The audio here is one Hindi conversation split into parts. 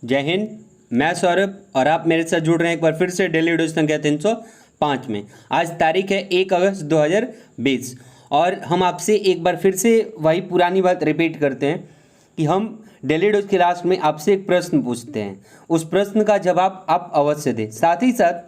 जय हिंद। मैं सौरभ और आप मेरे साथ जुड़ रहे हैं एक बार फिर से डेली वीडियो संख्या 305 में। आज तारीख है 1 अगस्त 2020 और हम आपसे एक बार फिर से वही पुरानी बात रिपीट करते हैं कि हम डेली वीडियो के लास्ट में आपसे एक प्रश्न पूछते हैं, उस प्रश्न का जवाब आप अवश्य दें। साथ ही साथ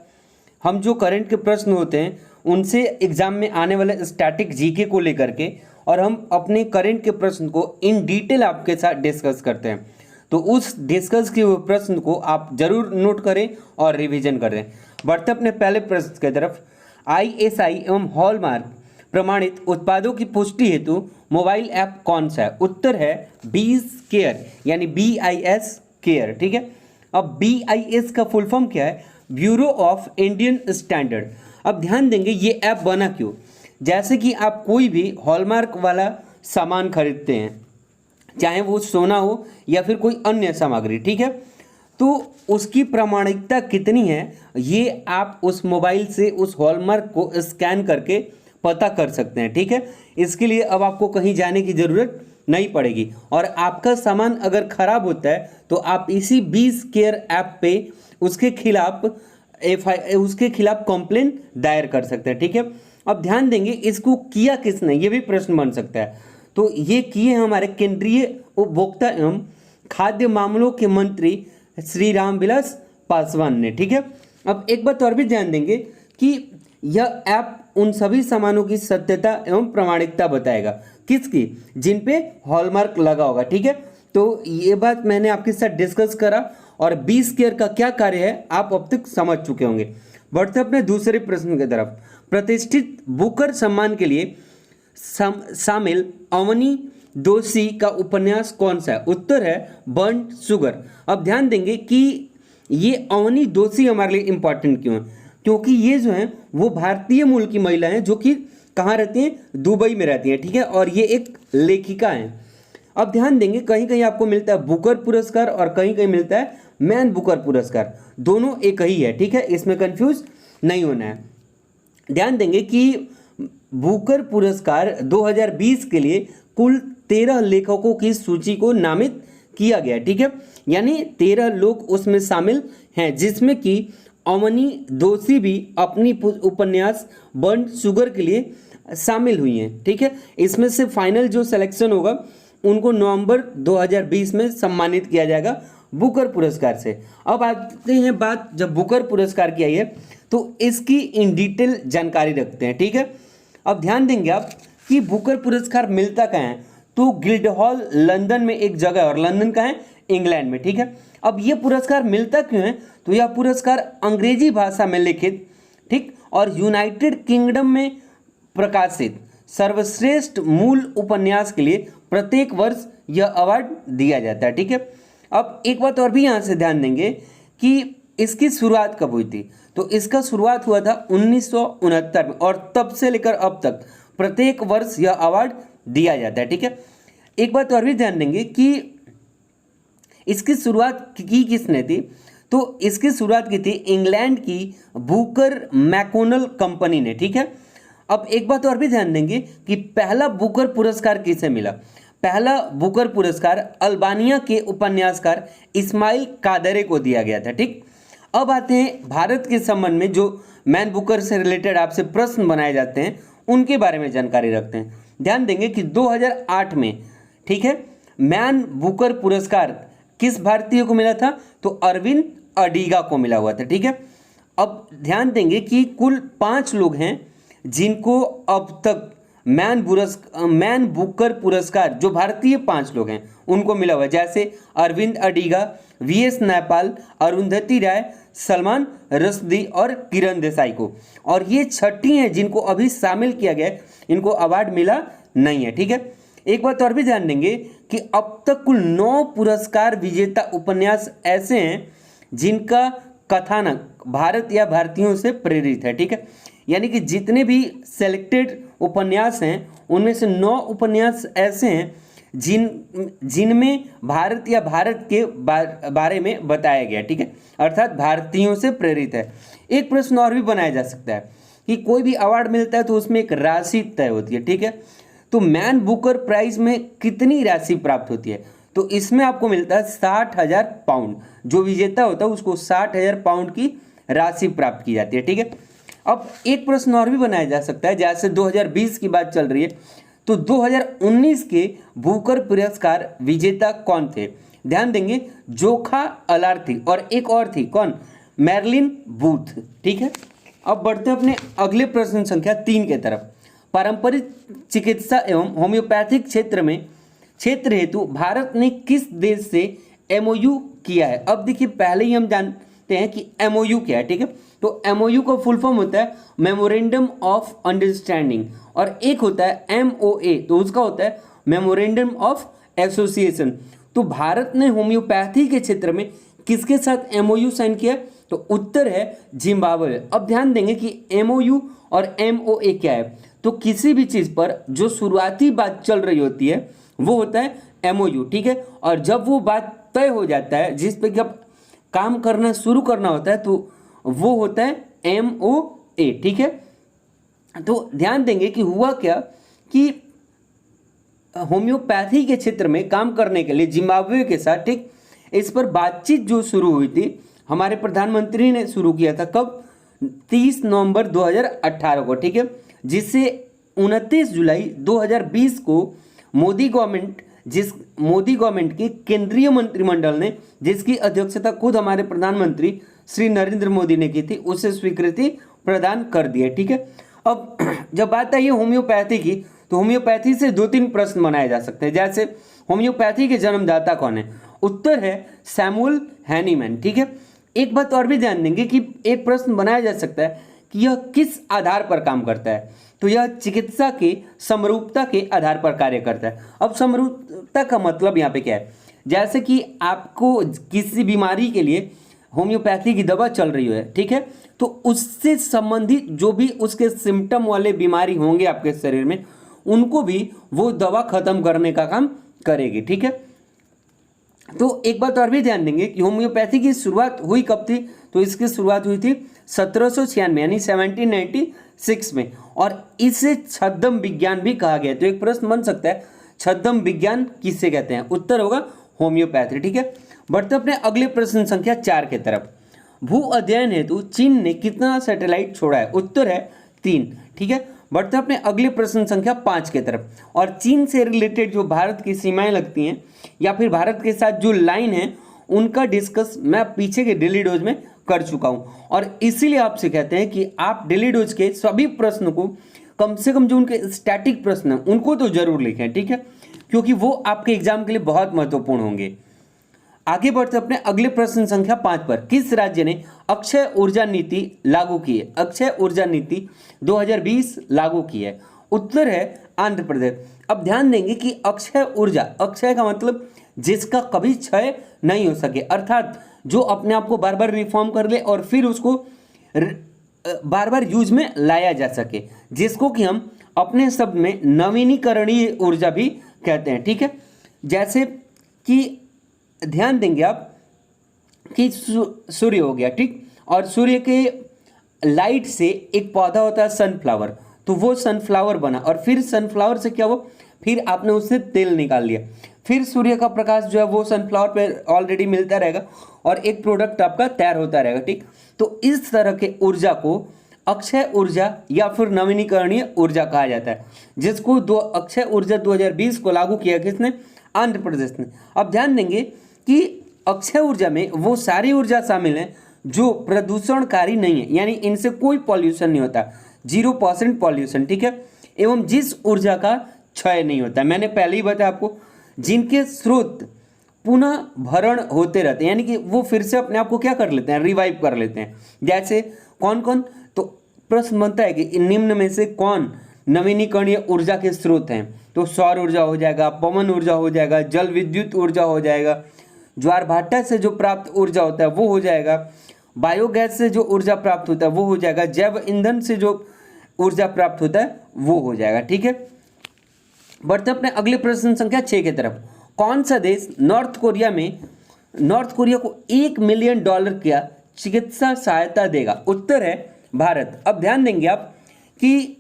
हम जो करंट के प्रश्न होते हैं उनसे एग्जाम में आने वाले स्टैटिक जीके को लेकर के और हम अपने करंट के प्रश्न को इन डिटेल आपके साथ डिस्कस करते हैं। तो उस डिस्कस किए हुए प्रश्न को आप जरूर नोट करें और रिवीजन करें। बढ़ते अपने पहले प्रश्न की तरफ। आईएसआई एवं हॉलमार्क प्रमाणित उत्पादों की पुष्टि हेतु मोबाइल ऐप कौन सा है? उत्तर है बीस केयर, यानी BIS केयर। ठीक है, अब BIS का फुल फॉर्म क्या है? Bureau of Indian standard. अब ध्यान देंगे ये ऐप बना क्यों? जैसे कि आप कोई भी हॉलमार्क वाला सामान खरीदते हैं, चाहे वो सोना हो या फिर कोई अन्य सामग्री, ठीक है, तो उसकी प्रामाणिकता कितनी है ये आप उस मोबाइल से उस हॉलमार्क को स्कैन करके पता कर सकते हैं। ठीक है, इसके लिए अब आपको कहीं जाने की ज़रूरत नहीं पड़ेगी और आपका सामान अगर ख़राब होता है तो आप इसी 20 केयर ऐप पे उसके खिलाफ कंप्लेन दायर कर सकते हैं। ठीक है, अब ध्यान देंगे इसको किया किसने, ये भी प्रश्न बन सकता है। तो ये किए हमारे केंद्रीय उपभोक्ता एवं खाद्य मामलों के मंत्री श्री रामविलास पासवान ने। ठीक है, अब एक बात और भी ध्यान देंगे कि यह ऐप उन सभी सामानों की सत्यता एवं प्रामाणिकता बताएगा। किसकी? जिन पे हॉलमार्क लगा होगा। ठीक है, तो ये बात मैंने आपके साथ डिस्कस करा और 20 केयर का क्या कार्य है आप अब तक समझ चुके होंगे। बढ़ते अपने दूसरे प्रश्न की तरफ। प्रतिष्ठित बुकर सम्मान के लिए शामिल अवनी दोषी का उपन्यास कौन सा है? उत्तर है बर्न्ड शुगर। अब ध्यान देंगे कि ये अवनी दोषी हमारे लिए इंपॉर्टेंट क्यों है? क्योंकि ये जो है वो भारतीय मूल की महिला हैं जो कि कहाँ रहती हैं? दुबई में रहती हैं। ठीक है, और ये एक लेखिका हैं। अब ध्यान देंगे कहीं कहीं आपको मिलता है बुकर पुरस्कार और कहीं कहीं मिलता है मैन बुकर पुरस्कार, दोनों एक ही है। ठीक है, इसमें कंफ्यूज नहीं होना है। ध्यान देंगे कि बुकर पुरस्कार 2020 के लिए कुल 13 लेखकों की सूची को नामित किया गया। ठीक है, यानी 13 लोग उसमें शामिल हैं, जिसमें कि अवनी दोषी भी अपनी उपन्यास बर्न्ड शुगर के लिए शामिल हुई हैं। ठीक है, इसमें से फाइनल जो सिलेक्शन होगा उनको नवंबर 2020 में सम्मानित किया जाएगा बुकर पुरस्कार से। अब आते हैं बात, जब बुकर पुरस्कार की आई है तो इसकी इन डिटेल जानकारी रखते हैं। ठीक है, अब ध्यान देंगे आप कि बुकर पुरस्कार मिलता कहाँ है? तो गिल्डहॉल लंदन में एक जगह है और लंदन कहाँ है? इंग्लैंड में। ठीक है, अब ये पुरस्कार मिलता क्यों है? तो यह पुरस्कार अंग्रेजी भाषा में लिखित, ठीक, और यूनाइटेड किंगडम में प्रकाशित सर्वश्रेष्ठ मूल उपन्यास के लिए प्रत्येक वर्ष यह अवार्ड दिया जाता है। ठीक है, अब एक बात और भी यहाँ से ध्यान देंगे कि इसकी शुरुआत कब हुई थी? तो इसका शुरुआत हुआ था 1969 में और तब से लेकर अब तक प्रत्येक वर्ष यह अवार्ड दिया जाता है। ठीक है, एक बात और भी ध्यान देंगे कि इसकी शुरुआत की किसने थी? तो इसकी शुरुआत की थी इंग्लैंड की बुकर मैकोनल कंपनी ने। ठीक है, अब एक बात और भी ध्यान देंगे कि पहला बुकर पुरस्कार किसे मिला? पहला बुकर पुरस्कार अल्बानिया के उपन्यासकार इस्माइल कादरे को दिया गया था। ठीक, अब आते हैं भारत के संबंध में जो मैन बुकर से रिलेटेड आपसे प्रश्न बनाए जाते हैं उनके बारे में जानकारी रखते हैं। ध्यान देंगे कि 2008 में, ठीक है, मैन बुकर पुरस्कार किस भारतीय को मिला था? तो अरविंद अडिगा को मिला हुआ था। ठीक है, अब ध्यान देंगे कि कुल 5 लोग हैं जिनको अब तक मैन बुकर पुरस्कार, जो भारतीय 5 लोग हैं उनको मिला हुआ है, जैसे अरविंद अडिगा, VS नैपाल, अरुंधति राय, सलमान रश्दी और किरण देसाई को। और ये 6 हैं जिनको अभी शामिल किया गया है, इनको अवार्ड मिला नहीं है। ठीक है, एक बात और भी ध्यान देंगे कि अब तक कुल 9 पुरस्कार विजेता उपन्यास ऐसे हैं जिनका कथानक भारत या भारतीयों से प्रेरित है। ठीक है, यानी कि जितने भी सेलेक्टेड उपन्यास हैं उनमें से 9 उपन्यास ऐसे हैं जिनमें भारत या भारत के बारे में बताया गया। ठीक है, अर्थात भारतीयों से प्रेरित है। एक प्रश्न और भी बनाया जा सकता है कि कोई भी अवार्ड मिलता है तो उसमें एक राशि तय होती है। ठीक है, तो मैन बुकर प्राइज में कितनी राशि प्राप्त होती है? तो इसमें आपको मिलता है 60,000 पाउंड। जो विजेता होता है उसको 60,000 पाउंड की राशि प्राप्त की जाती है। ठीक है, अब एक प्रश्न और भी बनाया जा सकता है, जैसे 2020 की बात चल रही है, तो 2019 के बुकर पुरस्कार विजेता कौन थे? ध्यान देंगे, जोखा अलार थी और एक और थी, कौन? Marilyn booth. ठीक है, अब बढ़ते हैं अपने अगले प्रश्न संख्या 3 के तरफ। पारंपरिक चिकित्सा एवं होम्योपैथिक क्षेत्र हेतु भारत ने किस देश से एमओयू किया है? अब देखिए, पहले ही हम जानते हैं कि एमओयू क्या है। ठीक है, तो एमओयू का फुल फॉर्म होता है मेमोरेंडम ऑफ अंडरस्टैंडिंग, और एक होता है एमओए, तो उसका होता है मेमोरेंडम ऑफ एसोसिएशन। तो भारत ने होम्योपैथी के क्षेत्र में किसके साथ एमओयू साइन किया? तो उत्तर है जिम्बाब्वे। अब ध्यान देंगे कि एमओयू और एमओए क्या है, तो किसी भी चीज पर जो शुरुआती बात चल रही होती है वो होता है एमओयू। ठीक है, और जब वो बात तय हो जाता है, जिस पे जब काम करना शुरू करना होता है, तो वो होता है एमओए। ठीक है, तो ध्यान देंगे कि हुआ क्या कि होम्योपैथी के क्षेत्र में काम करने के लिए जिम्बाब्वे के साथ, ठीक, इस पर बातचीत जो शुरू हुई थी, हमारे प्रधानमंत्री ने शुरू किया था। कब? 30 नवंबर 2018 को। ठीक है, जिससे 29 जुलाई 2020 को मोदी गवर्नमेंट के केंद्रीय मंत्रिमंडल ने, जिसकी अध्यक्षता खुद हमारे प्रधानमंत्री श्री नरेंद्र मोदी ने की थी, उसे स्वीकृति प्रदान कर दी है। ठीक है, अब जब बात आई है होम्योपैथी की, तो होम्योपैथी से 2-3 प्रश्न बनाए जा सकते हैं, जैसे होम्योपैथी के जन्मदाता कौन है? उत्तर है सैमुअल हैनीमैन। ठीक है, एक बात और भी ध्यान देंगे कि एक प्रश्न बनाया जा सकता है कि यह किस आधार पर काम करता है? तो यह चिकित्सा के समरूपता के आधार पर कार्य करता है। अब समरूपता का मतलब यहाँ पे क्या है? जैसे कि आपको किसी बीमारी के लिए होम्योपैथी की दवा चल रही है, ठीक है, तो उससे संबंधित जो भी उसके सिम्टम वाले बीमारी होंगे आपके शरीर में, उनको भी वो दवा खत्म करने का काम करेगी। ठीक है, तो एक बात और भी ध्यान देंगे कि होम्योपैथी की शुरुआत हुई कब थी? तो इसकी शुरुआत हुई थी 1796 यानी 1796 में, और इसे छद्म विज्ञान भी कहा गया। तो एक प्रश्न बन सकता है, छद्म विज्ञान किससे कहते हैं? उत्तर होगा होम्योपैथी। ठीक है, बढ़ते अपने अगले प्रश्न संख्या 4 के तरफ। भू अध्ययन हेतु चीन ने कितना सैटेलाइट छोड़ा है? उत्तर है 3। ठीक है, बढ़ते अपने अगले प्रश्न संख्या 5 के तरफ। और चीन से रिलेटेड जो भारत की सीमाएं लगती हैं या फिर भारत के साथ जो लाइन है, उनका डिस्कस मैं पीछे के डेली डोज में कर चुका हूं, और इसीलिए आपसे कहते हैं कि आप डेली डोज के सभी प्रश्न को, कम से कम जो उनके स्टैटिक प्रश्न हैं उनको तो जरूर लिखें। ठीक है, क्योंकि वो आपके एग्जाम के लिए बहुत महत्वपूर्ण होंगे। आगे बढ़ते अपने अगले प्रश्न संख्या 5 पर। किस राज्य ने अक्षय ऊर्जा नीति लागू की है? अक्षय ऊर्जा नीति 2020 लागू की है। उत्तर है आंध्र प्रदेश। अब ध्यान देंगे कि अक्षय ऊर्जा, अक्षय का मतलब जिसका कभी क्षय नहीं हो सके, अर्थात जो अपने आप को बार बार रिफॉर्म कर ले और फिर उसको बार बार यूज में लाया जा सके, जिसको कि हम अपने शब्द में नवीनीकरणीय ऊर्जा भी कहते हैं। ठीक है, जैसे कि ध्यान देंगे आप कि सूर्य हो गया, ठीक, और सूर्य के लाइट से एक पौधा होता है सनफ्लावर, तो वो सनफ्लावर बना, और फिर सनफ्लावर से क्या हुआ, फिर आपने उससे तेल निकाल लिया, फिर सूर्य का प्रकाश जो है वो सनफ्लावर पे ऑलरेडी मिलता रहेगा और एक प्रोडक्ट आपका तैयार होता रहेगा। ठीक, तो इस तरह के ऊर्जा को अक्षय ऊर्जा या फिर नवीनीकरणीय ऊर्जा कहा जाता है, जिसको अक्षय ऊर्जा 2020 को लागू किया किसने? आंध्र प्रदेश ने। अब ध्यान देंगे कि अक्षय ऊर्जा में वो सारी ऊर्जा शामिल है जो प्रदूषणकारी नहीं है, यानी इनसे कोई पॉल्यूशन नहीं होता, 0% पॉल्यूशन। ठीक है, एवं जिस ऊर्जा का क्षय नहीं होता, मैंने पहले ही बताया आपको, जिनके स्रोत पुनः भरण होते रहते हैं, यानी कि वो फिर से अपने आप को क्या कर लेते हैं, रिवाइव कर लेते हैं। जैसे कौन कौन? तो प्रश्न बनता है कि निम्न में से कौन नवीनीकरणीय ऊर्जा के स्रोत हैं? तो सौर ऊर्जा हो जाएगा, पवन ऊर्जा हो जाएगा, जल विद्युत ऊर्जा हो जाएगा, ज्वार भाटा से जो प्राप्त ऊर्जा होता है वो हो जाएगा, बायोगैस से जो ऊर्जा प्राप्त होता है वो हो जाएगा, जैव ईंधन से जो ऊर्जा प्राप्त होता है वो हो जाएगा। ठीक है, बढ़ते अपने अगले प्रश्न संख्या 6 की तरफ। कौन सा देश नॉर्थ कोरिया को $1 मिलियन का चिकित्सा सहायता देगा? उत्तर है भारत। अब ध्यान देंगे आप कि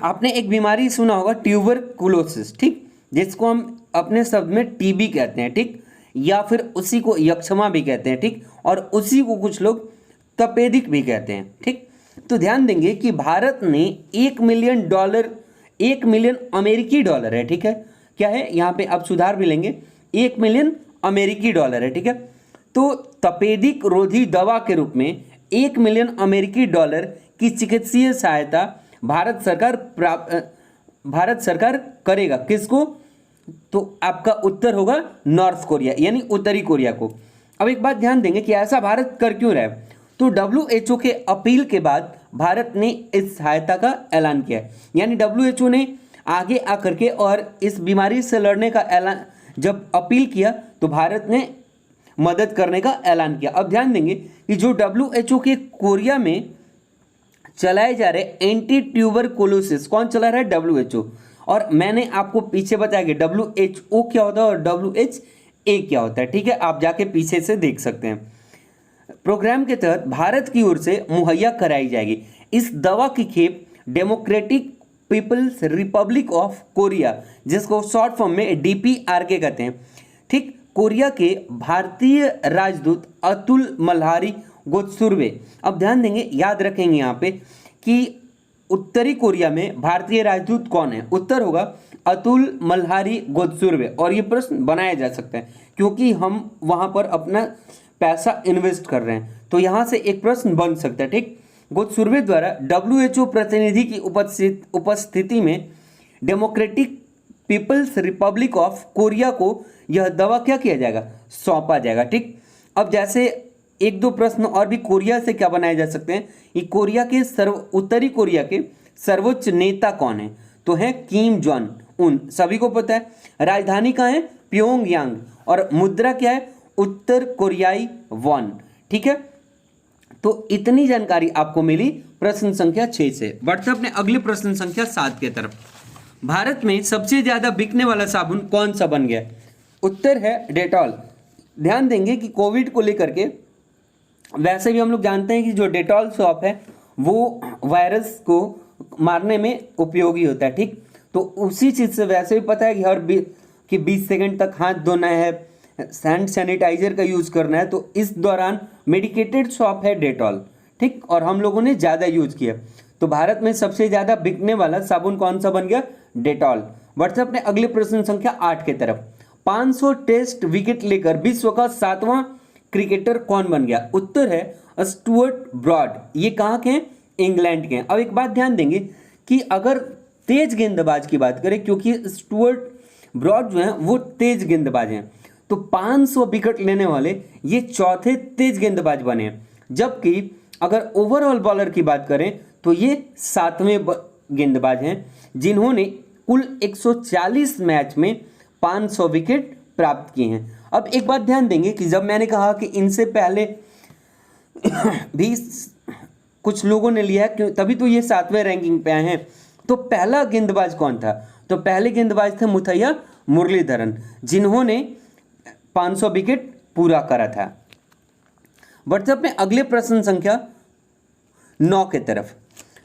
आपने एक बीमारी सुना होगा ट्यूबरकुलोसिस, ठीक, जिसको हम अपने शब्द में टीबी कहते हैं, ठीक, या फिर उसी को यक्षमा भी कहते हैं, ठीक, और उसी को कुछ लोग तपेदिक भी कहते हैं, ठीक। तो ध्यान देंगे कि भारत ने $1 मिलियन 1 मिलियन अमेरिकी डॉलर है, ठीक है, क्या है यहाँ पे आप सुधार भी लेंगे, 1 मिलियन अमेरिकी डॉलर है, ठीक है। तो तपेदिक रोधी दवा के रूप में 1 मिलियन अमेरिकी डॉलर की चिकित्सीय सहायता भारत सरकार करेगा किसको? तो आपका उत्तर होगा नॉर्थ कोरिया यानी उत्तरी कोरिया को। अब एक बात ध्यान देंगे कि ऐसा भारत कर क्यों रहा है। तो WHO के अपील के बाद भारत ने इस सहायता का ऐलान किया है, यानी WHO ने आगे आकर के और इस बीमारी से लड़ने का ऐलान जब अपील किया तो भारत ने मदद करने का ऐलान किया। अब ध्यान देंगे कि जो WHO के कोरिया में चलाए जा रहे एंटी ट्यूबरकुलोसिस, कौन चला रहा है? WHO। और मैंने आपको पीछे बताया कि WHO क्या होता है और WHA क्या होता है, ठीक है, आप जाके पीछे से देख सकते हैं। प्रोग्राम के तहत भारत की ओर से मुहैया कराई जाएगी। इस दवा की खेप Democratic People's Republic of Korea, जिसको शॉर्ट फॉर्म में DPRK कहते हैं, ठीक, कोरिया के भारतीय राजदूत अतुल मल्हारी गोत्सुर्वे। अब ध्यान देंगे, याद रखेंगे यहाँ पे कि उत्तरी कोरिया में भारतीय राजदूत कौन है? उत्तर होगा अतुल मल्हारी गोत्सुर्वे। और ये प्रश्न बनाया जा सकता है क्योंकि हम वहां पर अपना पैसा इन्वेस्ट कर रहे हैं, तो यहां से एक प्रश्न बन सकता है, ठीक। गोत्सुर्वे द्वारा WHO प्रतिनिधि की उपस्थिति में Democratic People's Republic of Korea को यह दवा क्या किया जाएगा? सौंपा जाएगा, ठीक। अब जैसे एक दो प्रश्न और भी कोरिया से क्या बनाए जा सकते हैं, ये कोरिया के उत्तरी कोरिया के सर्वोच्च नेता कौन है? तो है किम जोंग उन, सभी को पता है। राजधानी कहाँ है? प्योंगयांग। और मुद्रा क्या है? उत्तर कोरियाई वॉन, ठीक है। तो इतनी जानकारी आपको मिली प्रश्न संख्या 6 से। बढ़ते अपने अगले प्रश्न संख्या 7 के तरफ। भारत में सबसे ज्यादा बिकने वाला साबुन कौन सा बन गया? उत्तर है डेटॉल। ध्यान देंगे कि कोविड को लेकर के वैसे भी हम लोग जानते हैं कि जो डेटॉल सॉप है वो वायरस को मारने में उपयोगी होता है, ठीक। तो उसी चीज़ से वैसे भी पता है कि 20 सेकंड तक हाथ धोना है, हैंड सैनिटाइजर का यूज़ करना है, तो इस दौरान मेडिकेटेड सॉप है डेटॉल, ठीक, और हम लोगों ने ज़्यादा यूज किया। तो भारत में सबसे ज़्यादा बिकने वाला साबुन कौन सा बन गया? डेटॉल। बढ़ते अपने अगले प्रश्न संख्या 8 के तरफ। 500 टेस्ट विकेट लेकर विश्व का 7वां क्रिकेटर कौन बन गया? उत्तर है स्टुअर्ट ब्रॉड। ये कहाँ के हैं? इंग्लैंड के हैं। अब एक बात ध्यान देंगे कि अगर तेज गेंदबाज की बात करें, क्योंकि स्टुअर्ट ब्रॉड जो है वो तेज गेंदबाज हैं, तो 500 विकेट लेने वाले ये चौथे तेज गेंदबाज बने हैं। जबकि अगर ओवरऑल बॉलर की बात करें तो ये 7वें गेंदबाज हैं जिन्होंने कुल 140 मैच में 500 विकेट प्राप्त किए हैं। अब एक बात ध्यान देंगे कि जब मैंने कहा कि इनसे पहले भी कुछ लोगों ने लिया है, क्यों, तभी तो ये 7वें रैंकिंग पे आए हैं। तो पहला गेंदबाज कौन था? तो पहले गेंदबाज थे मुथैया मुरलीधरन, जिन्होंने 500 विकेट पूरा करा था। बढ़ते अपने अगले प्रश्न संख्या 9 के तरफ।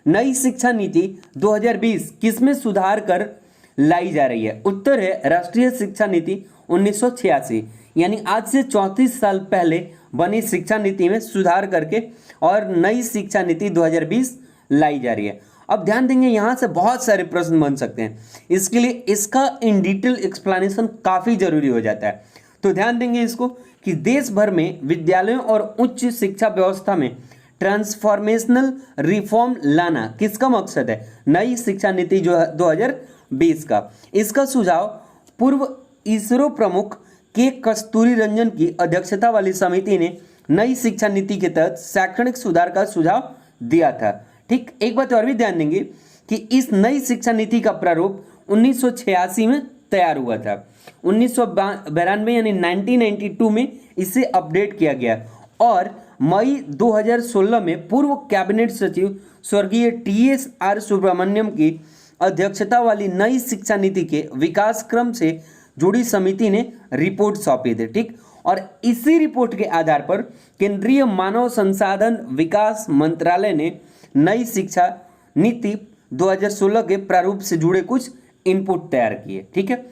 नई शिक्षा नीति 2020 किसमें सुधार कर लाई जा रही है? उत्तर है राष्ट्रीय शिक्षा नीति 1986, यानी आज से 34 साल पहले बनी शिक्षा नीति में सुधार करके और नई शिक्षा नीति 2020 लाई जा रही है। अब ध्यान देंगे, यहाँ से बहुत सारे प्रश्न बन सकते हैं, इसके लिए इसका इन डिटेल एक्सप्लेनेशन काफ़ी जरूरी हो जाता है। तो ध्यान देंगे इसको कि देश भर में विद्यालयों और उच्च शिक्षा व्यवस्था में ट्रांसफॉर्मेशनल रिफॉर्म लाना किसका मकसद है? नई शिक्षा नीति जो 2020 का। इसका सुझाव पूर्व इसरो प्रमुख के कस्तूरी रंजन की अध्यक्षता वाली समिति ने नई शिक्षा नीति के तहत शैक्षणिक सुधार का सुझाव दिया था, ठीक। एक बात और भी ध्यान देंगे कि इस नई शिक्षा नीति का प्रारूप 1986 में तैयार हुआ था। 1992 यानी 1992 में इसे अपडेट किया गया और मई 2016 में पूर्व कैबिनेट सचिव स्वर्गीय TSR सुब्रमण्यम की अध्यक्षता वाली नई शिक्षा नीति के विकास क्रम से जुड़ी समिति ने रिपोर्ट सौंपी थी, ठीक। और इसी रिपोर्ट के आधार पर केंद्रीय मानव संसाधन विकास मंत्रालय ने नई शिक्षा नीति 2016 के प्रारूप से जुड़े कुछ इनपुट तैयार किए, ठीक है।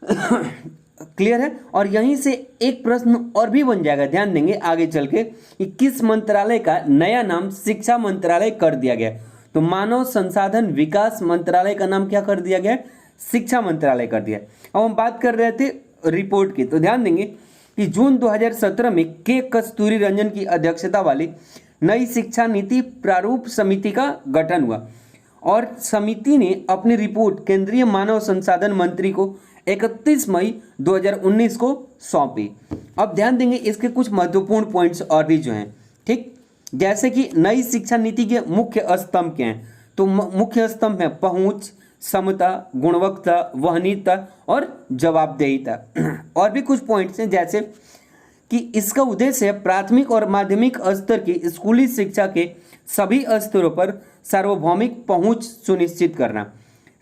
क्लियर है। और यहीं से एक प्रश्न और भी बन जाएगा, ध्यान देंगे आगे चल के, कि किस मंत्रालय का नया नाम शिक्षा मंत्रालय कर दिया गया। तो मानव संसाधन विकास मंत्रालय का नाम क्या कर दिया गया, शिक्षा मंत्रालय कर दिया। अब हम बात कर रहे थे रिपोर्ट की, तो ध्यान देंगे कि जून 2017 में के कस्तूरी रंजन की अध्यक्षता वाली नई शिक्षा नीति प्रारूप समिति का गठन हुआ और समिति ने अपनी रिपोर्ट केंद्रीय मानव संसाधन मंत्री को 31 मई 2019 को सौंपी। अब ध्यान देंगे इसके कुछ महत्वपूर्ण पॉइंट्स और भी जो हैं, ठीक, जैसे कि नई शिक्षा नीति के मुख्य स्तंभ क्या हैं। तो मुख्य स्तंभ है पहुंच, समता, गुणवत्ता, वहनीयता और जवाबदेहिता। और भी कुछ पॉइंट्स हैं, जैसे कि इसका उद्देश्य है प्राथमिक और माध्यमिक स्तर की स्कूली शिक्षा के सभी स्तरों पर सार्वभौमिक पहुंच सुनिश्चित करना।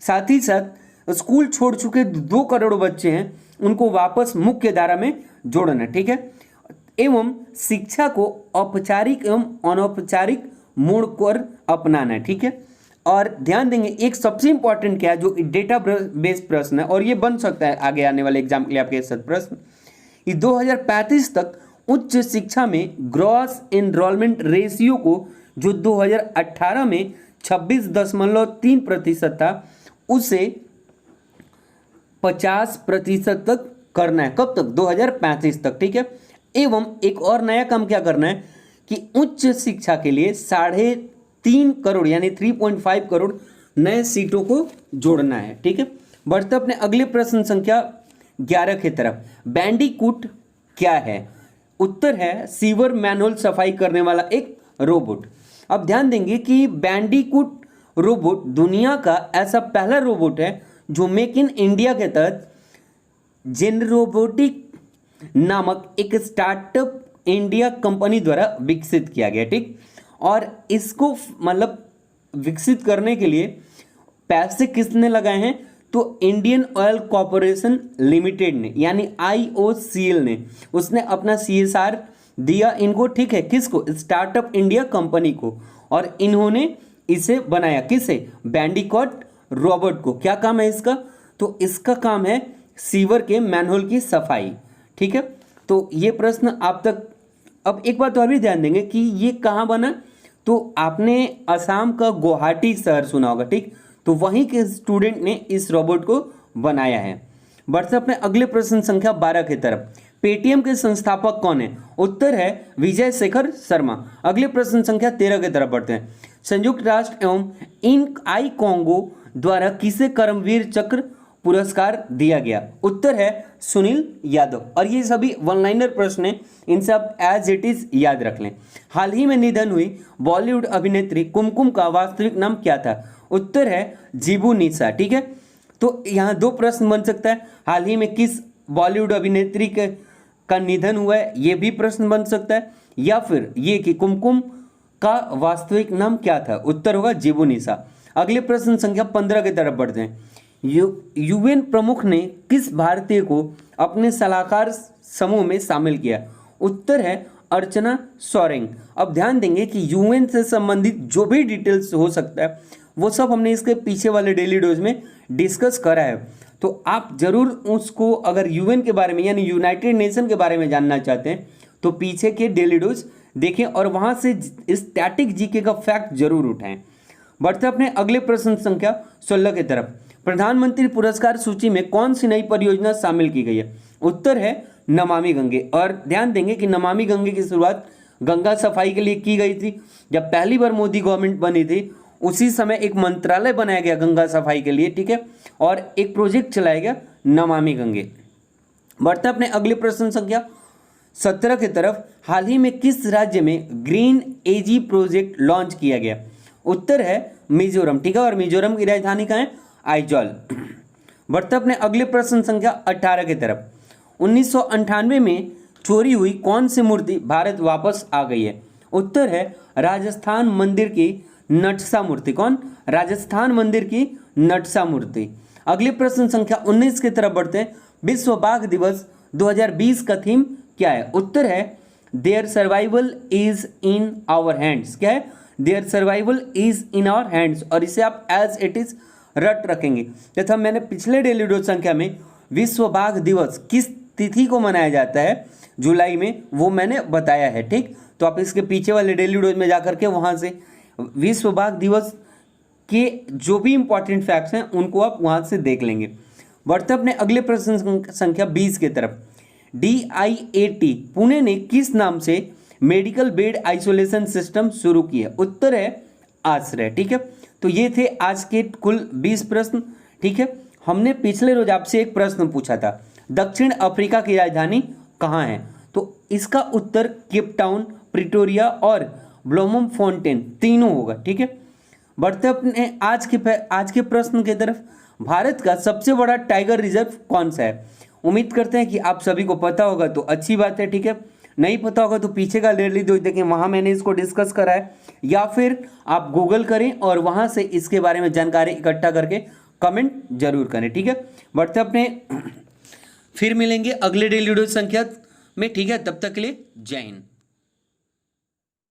साथ ही साथ स्कूल छोड़ चुके 2 करोड़ बच्चे हैं उनको वापस मुख्य धारा में जोड़ना, ठीक है, एवं शिक्षा को औपचारिक एवं अनौपचारिक मोड़ पर अपनाना है, ठीक है। और ध्यान देंगे एक सबसे इंपॉर्टेंट क्या है, जो डेटा बेस्ड प्रश्न है और ये बन सकता है आगे आने वाले एग्जाम के लिए आपके साथ प्रश्न, कि 2035 तक उच्च शिक्षा में ग्रॉस एनरोलमेंट रेशियो को जो 2018 में 26.3% था उसे 50% तक करना है। कब तक, 2035 तक, ठीक है। एवं एक और नया काम क्या करना है कि उच्च शिक्षा के लिए 3.5 करोड़ यानी 3.5 करोड़ नए सीटों को जोड़ना है, ठीक है। बढ़ते अपने अगले प्रश्न संख्या 11 की तरफ। बैंडीकूट क्या है? उत्तर है सीवर मैनुअल सफाई करने वाला एक रोबोट। अब ध्यान देंगे कि बैंडीकूट रोबोट दुनिया का ऐसा पहला रोबोट है जो मेक इन इंडिया के तहत जेनरोबोटिक नामक एक स्टार्टअप इंडिया कंपनी द्वारा विकसित किया गया, ठीक। और इसको मतलब विकसित करने के लिए पैसे किसने लगाए हैं, तो इंडियन ऑयल कॉरपोरेशन लिमिटेड ने यानी IOCL ने, उसने अपना CSR दिया इनको, ठीक है, किसको, स्टार्टअप इंडिया कंपनी को। और इन्होंने इसे बनाया, किसे, बैंडीकूट रोबोट को। क्या काम है इसका, तो इसका काम है सीवर के मैनहोल की सफाई, ठीक है। तो ये प्रश्न आप तक। अब एक बात और भी ध्यान देंगे कि ये कहाँ बना, तो आपने असम का गुवाहाटी शहर सुना होगा, ठीक, तो वहीं के स्टूडेंट ने इस रोबोट को बनाया है। बढ़ते अपने अगले प्रश्न संख्या 12 की तरफ। पेटीएम के संस्थापक कौन है? उत्तर है विजय शेखर शर्मा। अगले प्रश्न संख्या 13 की तरफ बढ़ते हैं। संयुक्त राष्ट्र एवं आई कॉन्गो द्वारा किसे कर्मवीर चक्र पुरस्कार दिया गया? उत्तर है सुनील यादव। और ये सभी वन लाइनर प्रश्न हैं, इनसे आप एज इट इज याद रख लें। हाल ही में निधन हुई बॉलीवुड अभिनेत्री कुमकुम का वास्तविक नाम क्या था? उत्तर है जीबू निशा, ठीक है। तो यहाँ 2 प्रश्न बन सकता है, हाल ही में किस बॉलीवुड अभिनेत्री का निधन हुआ है, ये भी प्रश्न बन सकता है, या फिर ये कि कुमकुम का वास्तविक नाम क्या था? उत्तर होगा जीबू निशा। अगले प्रश्न संख्या 15 की तरफ बढ़ते हैं। UN प्रमुख ने किस भारतीय को अपने सलाहकार समूह में शामिल किया? उत्तर है अर्चना सोरेंग। अब ध्यान देंगे कि UN से संबंधित जो भी डिटेल्स हो सकता है वो सब हमने इसके पीछे वाले डेली डोज में डिस्कस करा है, तो आप जरूर उसको, अगर UN के बारे में यानी यूनाइटेड नेशन के बारे में जानना चाहते हैं तो पीछे के डेली डोज देखें और वहां से स्टैटिक जीके का फैक्ट जरूर उठाएं। बढ़ते अपने अगले प्रश्न संख्या 16 की तरफ। प्रधानमंत्री पुरस्कार सूची में कौन सी नई परियोजना शामिल की गई है? उत्तर है नमामि गंगे। और ध्यान देंगे कि नमामि गंगे की शुरुआत गंगा सफाई के लिए की गई थी। जब पहली बार मोदी गवर्नमेंट बनी थी उसी समय एक मंत्रालय बनाया गया गंगा सफाई के लिए, ठीक है, और एक प्रोजेक्ट चलाया गया नमामि गंगे। बढ़ते अपने अगले प्रश्न संख्या 17 की तरफ। हाल ही में किस राज्य में ग्रीन एजी प्रोजेक्ट लॉन्च किया गया? उत्तर है मिजोरम, ठीक है, और मिजोरम की राजधानी कहाँ है? आइजॉल। बढ़ते अपने अगले प्रश्न संख्या 18 की तरफ। 1998 में चोरी हुई कौन सी मूर्ति भारत वापस आ गई है? उत्तर है राजस्थान मंदिर की नटसा मूर्ति। कौन? राजस्थान मंदिर की नटसा मूर्ति। अगले प्रश्न संख्या 19 की तरफ बढ़ते हैं। विश्व बाघ दिवस 2020 का थीम क्या है? उत्तर है their survival is in our hands. क्या है? Their survival is in our hands. और इसे आप एज इट इज रट रखेंगे तथा मैंने पिछले डेली डोज संख्या में विश्व बाघ दिवस किस तिथि को मनाया जाता है जुलाई में, वो मैंने बताया है। ठीक, तो आप इसके पीछे वाले डेली डोज में जाकर के वहाँ से विश्व बाघ दिवस के जो भी इंपॉर्टेंट फैक्ट्स हैं उनको आप वहाँ से देख लेंगे। बढ़ते अपने अगले प्रश्न संख्या 20 की तरफ। DIAT पुणे ने किस नाम से मेडिकल बेड आइसोलेशन सिस्टम शुरू किया? उत्तर है आश्रय। ठीक है, तो ये थे आज के कुल 20 प्रश्न। ठीक है, हमने पिछले रोज आपसे एक प्रश्न पूछा था, दक्षिण अफ्रीका की राजधानी कहाँ है? तो इसका उत्तर केप टाउन, प्रिटोरिया और ब्लोमफोंटेन तीनों होगा। ठीक है, बढ़ते अपने आज के प्रश्न की तरफ। भारत का सबसे बड़ा टाइगर रिजर्व कौन सा है? उम्मीद करते हैं कि आप सभी को पता होगा, तो अच्छी बात है। ठीक है, नहीं पता होगा तो पीछे का डेली डोज देखें, वहाँ मैंने इसको डिस्कस करा है, या फिर आप गूगल करें और वहाँ से इसके बारे में जानकारी इकट्ठा करके कमेंट जरूर करें। ठीक है, बढ़ते अपने फिर मिलेंगे अगले डेली डोज संख्या में। ठीक है, तब तक के लिए जय हिंद।